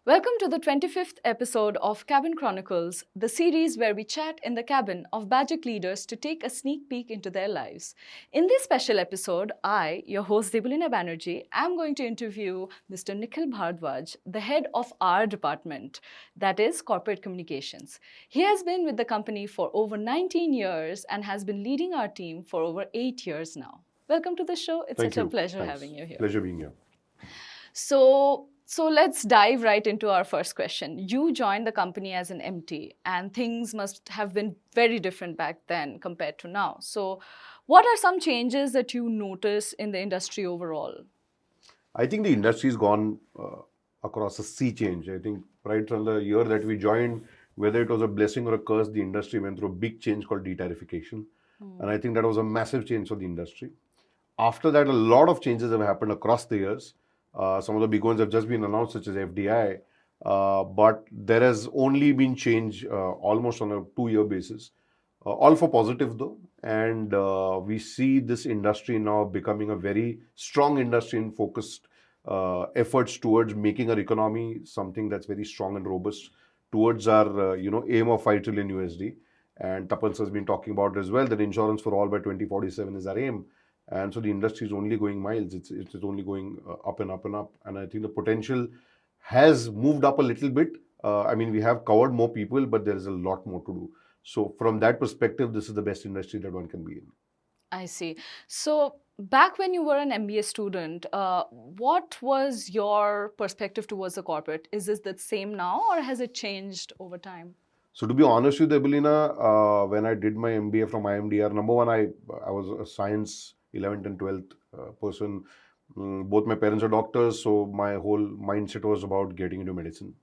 Welcome to the 25th episode of Cabin Chronicles, the series where we chat in the cabin of Bajaj leaders to take a sneak peek into their lives. In this special episode, I, your host Debulina Banerjee, am going to interview Mr. Nikhil Bharadwaj, the head of our department, that is corporate communications. He has been with the company for over 19 years and has been leading our team for over 8 years now. Welcome to the show. It's Thank such a you. pleasure Thanks. having you here. Pleasure being here. So let's dive right into our first question. You joined the company as an MT, and things must have been very different back then compared to now. So, what are some changes that you notice in the industry overall? I think the industry's gone across a sea change. I think right from the year that we joined, whether it was a blessing or a curse, the industry went through a big change called de-tarification. And I think that was a massive change for the industry. After that, a lot of changes have happened across the years. Some of the big ones have just been announced, such as FDI. But there has only been change almost on a 2-year basis. All for positive though. And we see this industry now becoming a very strong industry in focused efforts towards making our economy something that's very strong and robust towards our aim of 5 trillion USD. And Tapans has been talking about as well that insurance for all by 2047 is our aim. And so the industry is only going miles. It's only going up and up and up. And I think the potential has moved up a little bit. We have covered more people, but there is a lot more to do. So from that perspective, this is the best industry that one can be in. I see. So back when you were an MBA student, what was your perspective towards the corporate? Is this the same now, or has it changed over time? So to be honest with you, Evelina, when I did my MBA from IMDR, number one, I was a science 11th and 12th person. Both my parents are doctors, so my whole mindset was about getting into medicine.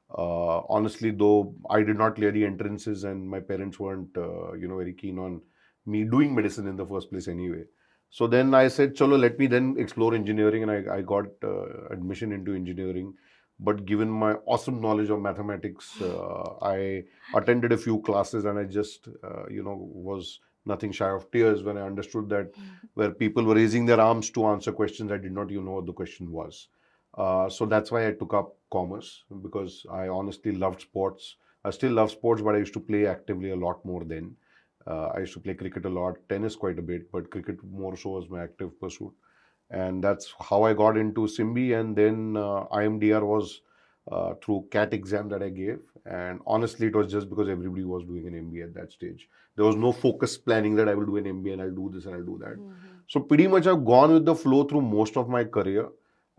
Honestly, though, I did not clear the entrances, and my parents weren't, very keen on me doing medicine in the first place anyway. So then I said, "Chalo, let me then explore engineering," and I got admission into engineering. But given my awesome knowledge of mathematics, I attended a few classes, and I just, was nothing shy of tears when I understood that where people were raising their arms to answer questions, I did not even know what the question was. So that's why I took up commerce, because I honestly loved sports. I still love sports, but I used to play actively a lot more then. I used to play cricket a lot, tennis quite a bit, but cricket more so was my active pursuit. And that's how I got into SIMBI, and then IMDR was through CAT exam that I gave. And honestly, it was just because everybody was doing an MBA at that stage. There was no focused planning that I will do an MBA and I'll do this and I'll do that. So pretty much I've gone with the flow through most of my career.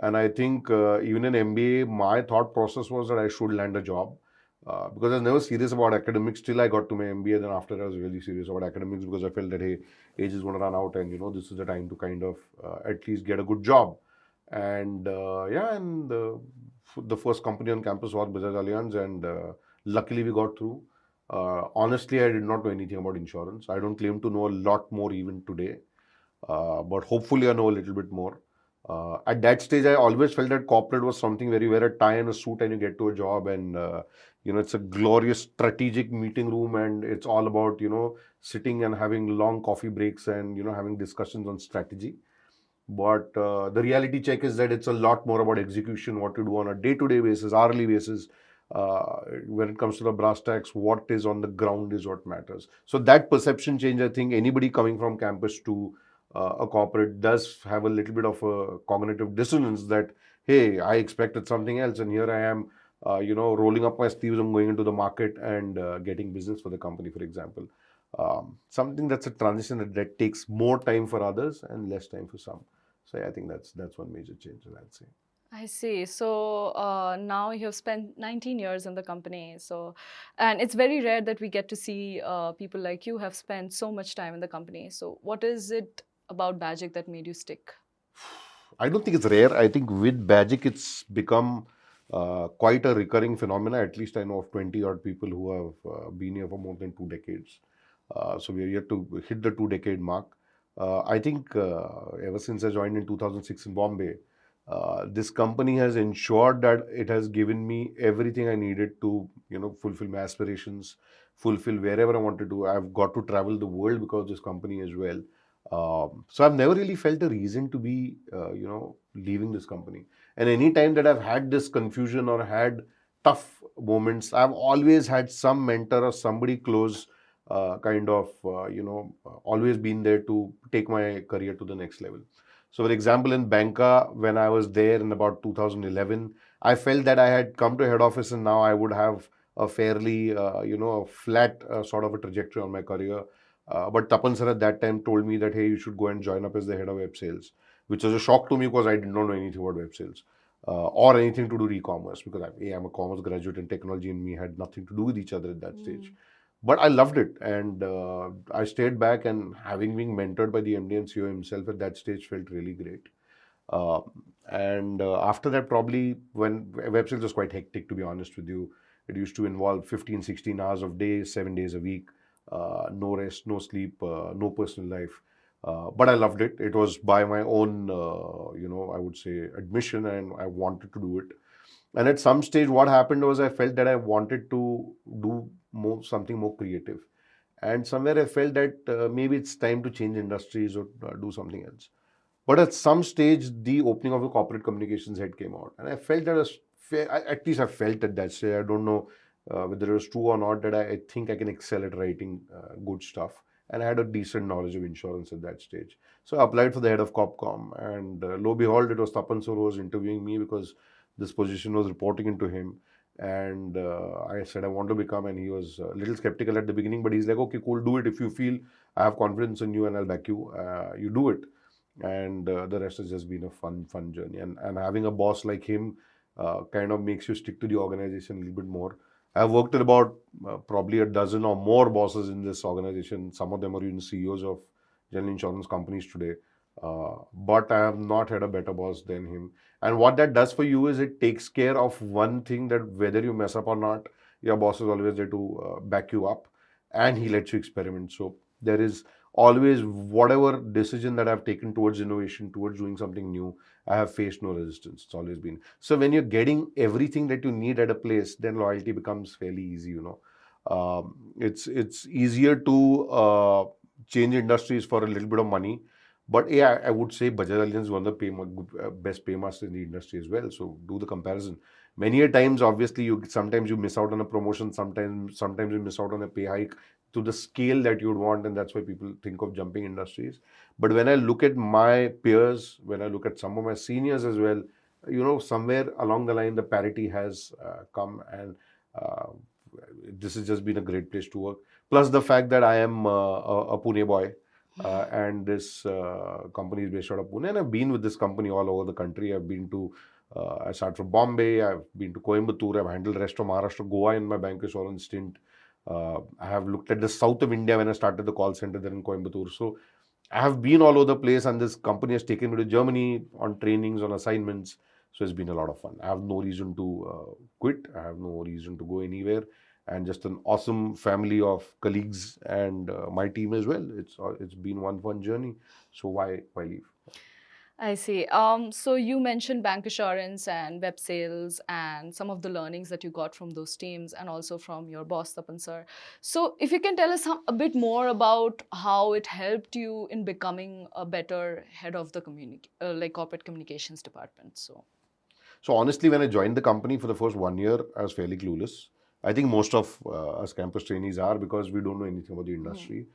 And I think even in MBA, my thought process was that I should land a job. Because I was never serious about academics till I got to my MBA. Then after I was really serious about academics, because I felt that, hey, age is going to run out and, this is the time to kind of at least get a good job. And the first company on campus was Bajaj Allianz, and luckily we got through. Honestly, I did not know anything about insurance. I don't claim to know a lot more even today, but hopefully I know a little bit more. At that stage, I always felt that corporate was something where you wear a tie and a suit and you get to a job, and it's a glorious strategic meeting room, and it's all about sitting and having long coffee breaks and having discussions on strategy. But the reality check is that it's a lot more about execution, what to do on a day-to-day basis, hourly basis. When it comes to the brass tacks, what is on the ground is what matters. So that perception change, I think anybody coming from campus to a corporate does have a little bit of a cognitive dissonance that, hey, I expected something else, and here I am, rolling up my sleeves and going into the market and getting business for the company, for example. Something that's a transition that takes more time for others and less time for some. So I think that's one major change that I'd say. I see. So now you have spent 19 years in the company. And it's very rare that we get to see people like you have spent so much time in the company. So what is it about Bagic that made you stick? I don't think it's rare. I think with Bagic, it's become quite a recurring phenomena. At least I know of 20 odd people who have been here for more than 2 decades. So we are yet to hit the 2-decade mark. I think ever since I joined in 2006 in Bombay, this company has ensured that it has given me everything I needed to, fulfill my aspirations, fulfill wherever I wanted to. I've got to travel the world because of this company as well. So I've never really felt a reason to be, leaving this company. And any time that I've had this confusion or had tough moments, I've always had some mentor or somebody close, always been there to take my career to the next level. So, for example, in Banca, when I was there in about 2011, I felt that I had come to head office and now I would have a fairly, flat sort of a trajectory on my career. But Tapan sir at that time told me that, hey, you should go and join up as the head of web sales, which was a shock to me because I did not know anything about web sales or anything to do with e-commerce, because I'm a commerce graduate and technology and me had nothing to do with each other at that stage. But I loved it, and I stayed back, and having been mentored by the MD and CEO himself at that stage felt really great. Uh, and after that, probably when web sales was quite hectic, to be honest with you, it used to involve 15, 16 hours of day, 7 days a week, no rest, no sleep, no personal life. But I loved it. It was by my own, I would say, admission, and I wanted to do it. And at some stage, what happened was I felt that I wanted to do something more creative. And somewhere I felt that maybe it's time to change industries or do something else. But at some stage, the opening of the corporate communications head came out, and I felt that was fair. At least I felt at that stage. I don't know whether it was true or not, that I think I can excel at writing good stuff, and I had a decent knowledge of insurance at that stage. So I applied for the head of Corpcom, and lo and behold, it was Tapan Sir who was interviewing me because this position was reporting into him. And I said I want to become, and he was a little skeptical at the beginning, but he's like, okay, cool, do it. If you feel I have confidence in you and I'll back you, you do it. And the rest has just been a fun journey. And having a boss like him kind of makes you stick to the organization a little bit more. I've worked with about probably a dozen or more bosses in this organization. Some of them are even CEOs of general insurance companies today. But I have not had a better boss than him. And what that does for you is it takes care of one thing, that whether you mess up or not, your boss is always there to back you up, and he lets you experiment. So there is always, whatever decision that I've taken towards innovation, towards doing something new, I have faced no resistance. It's always been. So when you're getting everything that you need at a place, then loyalty becomes fairly easy. It's easier to change industries for a little bit of money. But yeah, I would say Bajaj Allianz is one of the best paymasters in the industry as well. So do the comparison. Many a times, obviously, sometimes you miss out on a promotion, sometimes you miss out on a pay hike to the scale that you'd want, and that's why people think of jumping industries. But when I look at my peers, when I look at some of my seniors as well, somewhere along the line the parity has come, and uh, this has just been a great place to work. Plus the fact that I am a Pune boy, and this company is based out of Pune, and I've been with this company all over the country. I started from Bombay, I've been to Coimbatore, I've handled the rest of Maharashtra, Goa in my Bancassurance stint. I have looked at the south of India when I started the call center there in Coimbatore. So I have been all over the place, and this company has taken me to Germany on trainings, on assignments. So it's been a lot of fun. I have no reason to quit. I have no reason to go anywhere, and just an awesome family of colleagues and my team as well. It's been one fun journey. So why leave? I see. So you mentioned Bancassurance and web sales and some of the learnings that you got from those teams and also from your boss, Tapan sir. So if you can tell us a bit more about how it helped you in becoming a better head of the corporate communications department. So honestly, when I joined the company for the first 1 year, I was fairly clueless. I think most of us campus trainees are, because we don't know anything about the industry.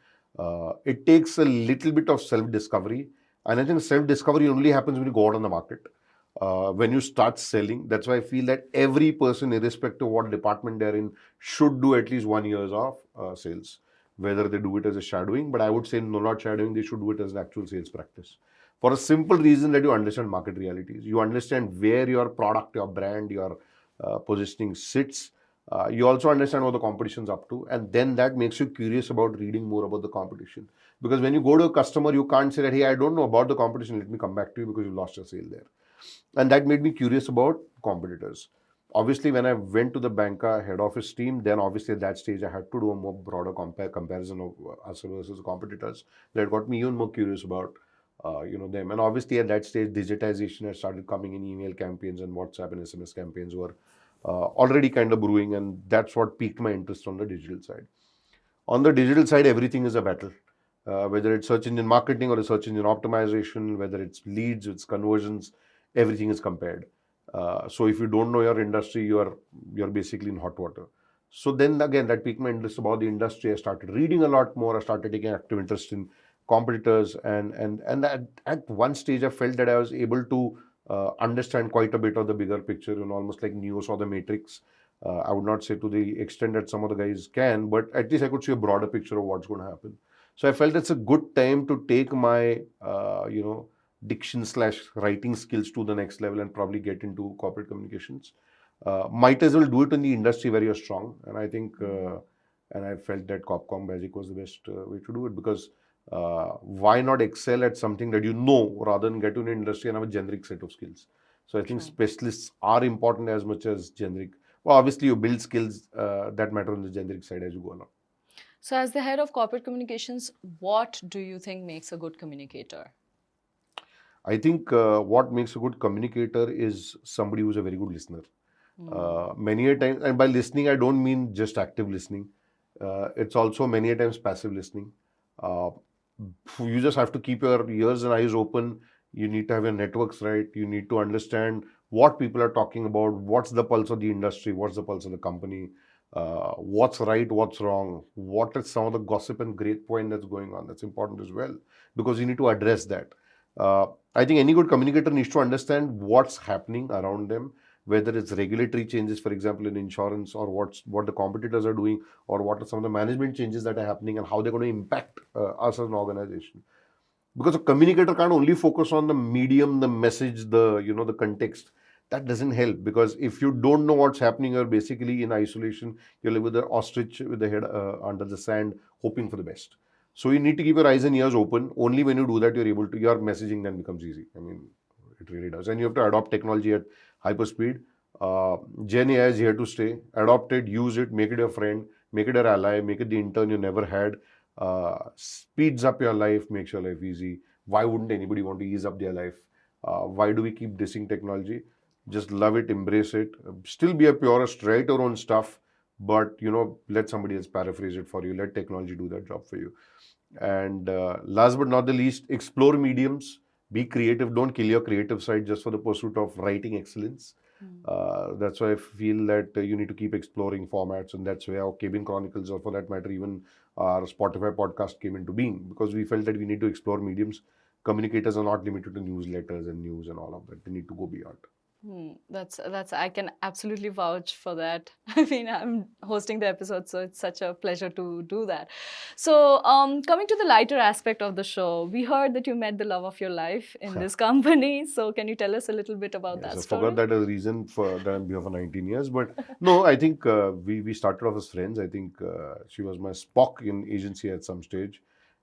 It takes a little bit of self-discovery, and I think self-discovery only happens when you go out on the market. When you start selling, that's why I feel that every person, irrespective of what department they're in, should do at least 1 year of sales. Whether they do it as a shadowing, but I would say no, not shadowing, they should do it as an actual sales practice. For a simple reason that you understand market realities, you understand where your product, your brand, your positioning sits. You also understand what the competition's up to, and then that makes you curious about reading more about the competition. Because when you go to a customer, you can't say that, hey, I don't know about the competition, let me come back to you, because you lost your sale there. And that made me curious about competitors. Obviously, when I went to the Banca head office team, then obviously at that stage I had to do a more broader comparison of us versus competitors. That got me even more curious about them. And obviously at that stage, digitization had started coming in. Email campaigns and WhatsApp and SMS campaigns were already kind of brewing, and that's what piqued my interest on the digital side. On the digital side, everything is a battle. Whether it's search engine marketing or a search engine optimization, whether it's leads, it's conversions, everything is compared. So if you don't know your industry, you're basically in hot water. So then again, that piqued my interest about the industry. I started reading a lot more. I started taking active interest in competitors, and at one stage, I felt that I was able to understand quite a bit of the bigger picture, almost like Neo saw the Matrix. I would not say to the extent that some of the guys can, but at least I could see a broader picture of what's going to happen. So I felt it's a good time to take my, diction slash writing skills to the next level and probably get into corporate communications. Might as well do it in the industry where you're strong. And I think, and I felt that Copcom Basic was the best way to do it, because why not excel at something that you know rather than get to an industry and have a generic set of skills? So I think specialists are important as much as generic. Well, obviously you build skills that matter on the generic side as you go along. So as the head of corporate communications, what do you think makes a good communicator? I think what makes a good communicator is somebody who's a very good listener. Many a times, and by listening, I don't mean just active listening. It's also many a times passive listening. Uh, you just have to keep your ears and eyes open. You need to have your networks right. You need to understand what people are talking about, what's the pulse of the industry, what's the pulse of the company, what's right, what's wrong, what is some of the gossip and great point that's going on. That's important as well, because you need to address that. I think any good communicator needs to understand what's happening around them, whether it's regulatory changes, for example, in insurance, or what the competitors are doing, or what are some of the management changes that are happening, and how they're going to impact us as an organization. Because a communicator can't only focus on the medium, the message, the context. That doesn't help, because if you don't know what's happening, you're basically in isolation. You live with the ostrich with the head under the sand, hoping for the best. So you need to keep your eyes and ears open. Only when you do that, your messaging then becomes easy. I mean, it really does. And you have to adopt technology at hyper speed. Gen AI is here to stay. Adopt it, use it, make it your friend, make it your ally, make it the intern you never had. Speeds up your life, makes your life easy. Why wouldn't anybody want to ease up their life? Why do we keep dissing technology? Just love it, embrace it. Still be a purist, write your own stuff, but let somebody else paraphrase it for you. Let technology do that job for you. And last but not the least, explore mediums. Be creative. Don't kill your creative side just for the pursuit of writing excellence. That's why I feel that you need to keep exploring formats, and that's where our Cabin Chronicles, or for that matter, even our Spotify podcast came into being, because we felt that we need to explore mediums. Communicators are not limited to newsletters and news and all of that. They need to go beyond. That's I can absolutely vouch for that. I mean, I'm hosting the episode, so it's such a pleasure to do that. So, coming to the lighter aspect of the show, we heard that you met the love of your life in this company. So, can you tell us a little bit about that I story? forgot that as a reason for that I'm here for 19 years. But no, I think we started off as friends. I think she was my Spock in agency at some stage.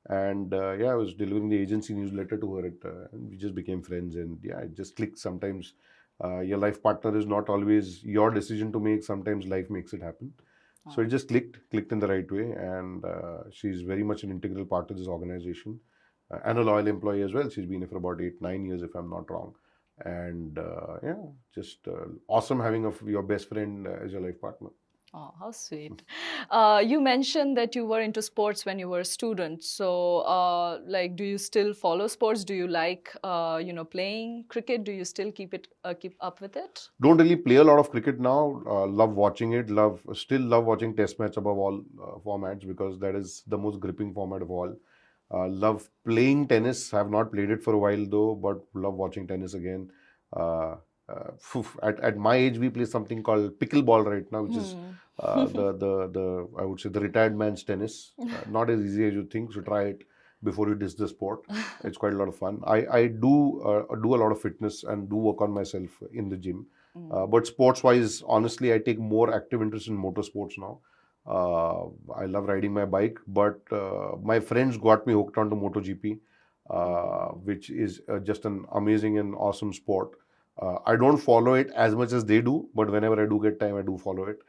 And I was delivering the agency newsletter to her, and we just became friends. And it just clicked sometimes. Your life partner is not always your decision to make. Sometimes life makes it happen. So it just clicked in the right way. And she's very much an integral part of this organization, and a loyal employee as well. She's been here for about 8-9 years, if I'm not wrong. And just awesome having your best friend as your life partner. Oh, how sweet. You mentioned that you were into sports when you were a student. So, do you still follow sports? Do you like, playing cricket? Do you still keep up with it? Don't really play a lot of cricket now. Love watching it. Still love watching Test match above all formats, because that is the most gripping format of all. Love playing tennis. Have not played it for a while though, but love watching tennis again. At my age, we play something called pickleball right now, which is the I would say the retired man's tennis. Not as easy as you think. So try it before you diss the sport. It's quite a lot of fun. I do a lot of fitness and do work on myself in the gym. But sports wise, honestly, I take more active interest in motorsports now. I love riding my bike, but my friends got me hooked onto MotoGP, which is just an amazing and awesome sport. I don't follow it as much as they do, but whenever I do get time, I do follow it.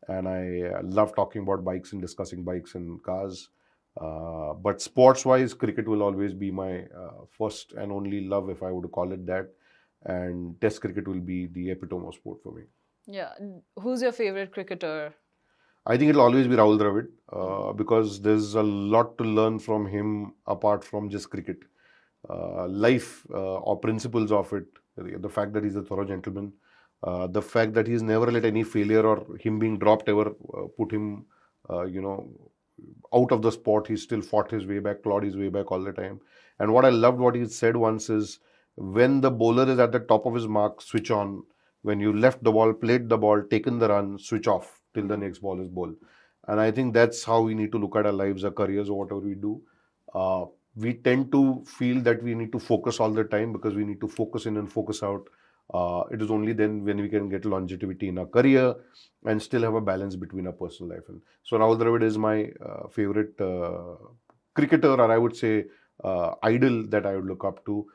And I love talking about bikes and discussing bikes and cars. But sports-wise, cricket will always be my first and only love, if I would call it that. And Test cricket will be the epitome of sport for me. Yeah. Who's your favorite cricketer? I think it'll always be Rahul Dravid, because there's a lot to learn from him apart from just cricket. Life or principles of it. The fact that he's a thorough gentleman, The fact that he's never let any failure or him being dropped ever put him, you know, out of the sport. He still fought his way back, clawed his way back all the time. And what I loved what he said once is, when the bowler is at the top of his mark, switch on. When you left the ball, played the ball, taken the run, switch off till the next ball is bowled. And I think that's how we need to look at our lives, our careers, or whatever we do. We tend to feel that we need to focus all the time because we need to focus in and focus out. It is only then when we can get longevity in our career and still have a balance between our personal life. And so Rahul Dravid is my favorite cricketer, or I would say idol that I would look up to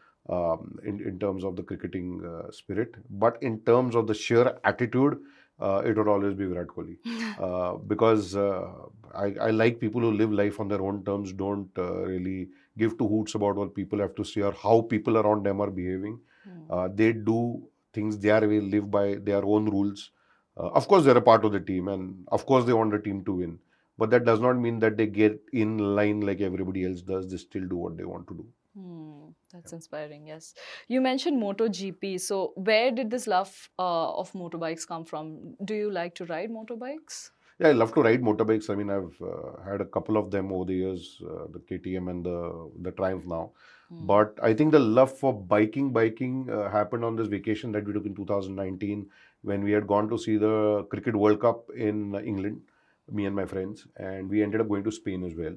in terms of the cricketing spirit. But in terms of the sheer attitude, it would always be Virat Kohli. Because I like people who live life on their own terms, don't really give two hoots about what people have to say or how people around them are behaving. They do things their way, live by their own rules. Of course, they're a part of the team, and of course, they want the team to win. But that does not mean that they get in line like everybody else does. They still do what they want to do. That's inspiring, yes. You mentioned MotoGP. So, where did this love of motorbikes come from? Do you like to ride motorbikes? Yeah, I love to ride motorbikes. I mean, I've had a couple of them over the years, the KTM and the Triumph now. But I think the love for biking happened on this vacation that we took in 2019 when we had gone to see the Cricket World Cup in England, me and my friends, and we ended up going to Spain as well.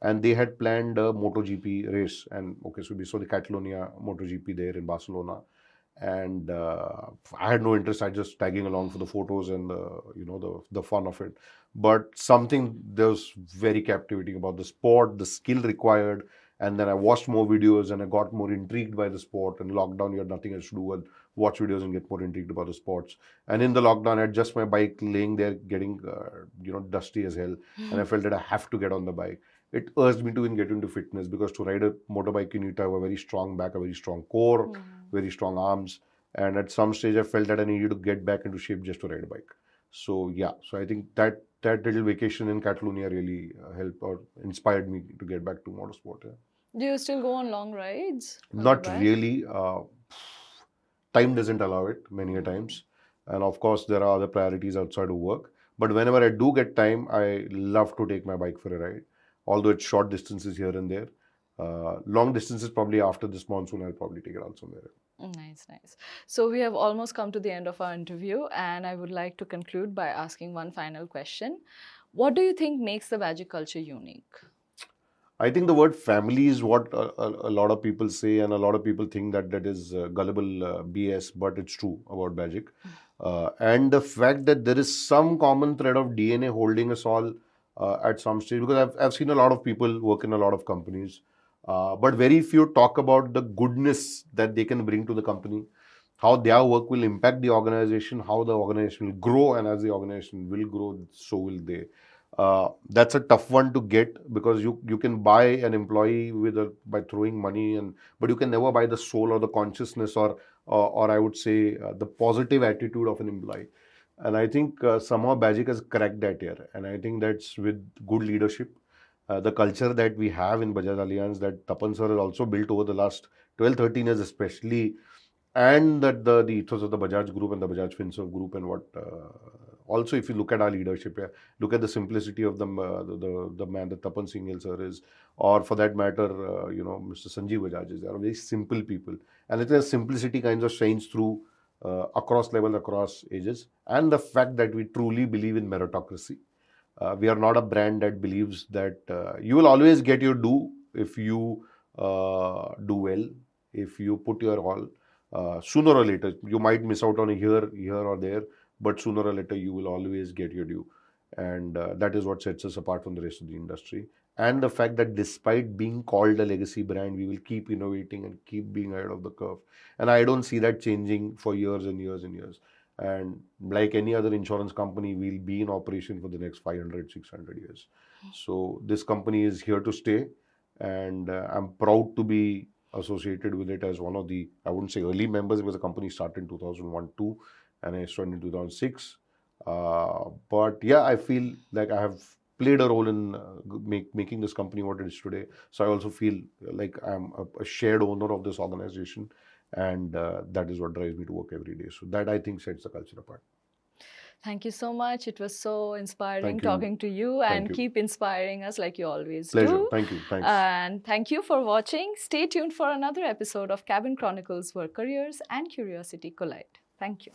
And they had planned a MotoGP race, and okay, so we saw the Catalonia MotoGP there in Barcelona, and I had no interest. I just tagging along for the photos and the fun of it. But something that was very captivating about the sport, the skill required, and then I watched more videos and I got more intrigued by the sport. And lockdown, you had nothing else to do and watch videos and get more intrigued about the sports. And in the lockdown, I had just my bike laying there, getting dusty as hell, and I felt that I have to get on the bike. It urged me to get into fitness, because to ride a motorbike you need to have a very strong back, a very strong core, very strong arms. And at some stage I felt that I needed to get back into shape just to ride a bike. So yeah, so I think that little vacation in Catalonia really helped or inspired me to get back to motorsport. Yeah. Do you still go on long rides on Not your bike? really. Time doesn't allow it many a times. And of course, there are other priorities outside of work. But whenever I do get time, I love to take my bike for a ride. Although it's short distances here and there. Long distances, probably after this monsoon, I'll probably take it out somewhere. Nice, nice. So we have almost come to the end of our interview, and I would like to conclude by asking one final question. What do you think makes the Bajic culture unique? I think the word family is what a lot of people say, and a lot of people think that is gullible BS, but it's true about Bajic. And the fact that there is some common thread of DNA holding us all at some stage, because I've seen a lot of people work in a lot of companies, but very few talk about the goodness that they can bring to the company, how their work will impact the organization, how the organization will grow, and as the organization will grow, so will they. That's a tough one to get, because you can buy an employee by throwing money, but you can never buy the soul or the consciousness or I would say the positive attitude of an employee. And I think somehow Bajic has cracked that here, and I think that's with good leadership. The culture that we have in Bajaj Allianz, that Tapan sir has also built over the last 12-13 years especially, and that the ethos of the Bajaj group and the Bajaj Finserv group, and what also if you look at our leadership, look at the simplicity of the man that Tapan Singhel sir is, or for that matter, Mr. Sanjeev Bajaj is. They are very simple people, and it is simplicity kinds of shines through across level, across ages, and the fact that we truly believe in meritocracy. We are not a brand that believes that you will always get your due if you do well, if you put your all. Sooner or later, you might miss out on a here or there, but sooner or later, you will always get your due. And that is what sets us apart from the rest of the industry. And the fact that despite being called a legacy brand, we will keep innovating and keep being ahead of the curve. And I don't see that changing for years and years and years. And like any other insurance company, we'll be in operation for the next 500, 600 years. So this company is here to stay. And I'm proud to be associated with it as one of the, I wouldn't say early members, because the company started in 2001-2 and I started in 2006. But yeah, I feel like I have played a role in making this company what it is today. So I also feel like I'm a shared owner of this organization, and that is what drives me to work every day. So that, I think, sets the culture apart. Thank you so much. It was so inspiring Thank you. talking to you, Thank and you. keep inspiring us like you always Pleasure. do. Thank you. Thanks. And thank you for watching. Stay tuned for another episode of Cabin Chronicles, where careers and curiosity collide. Thank you.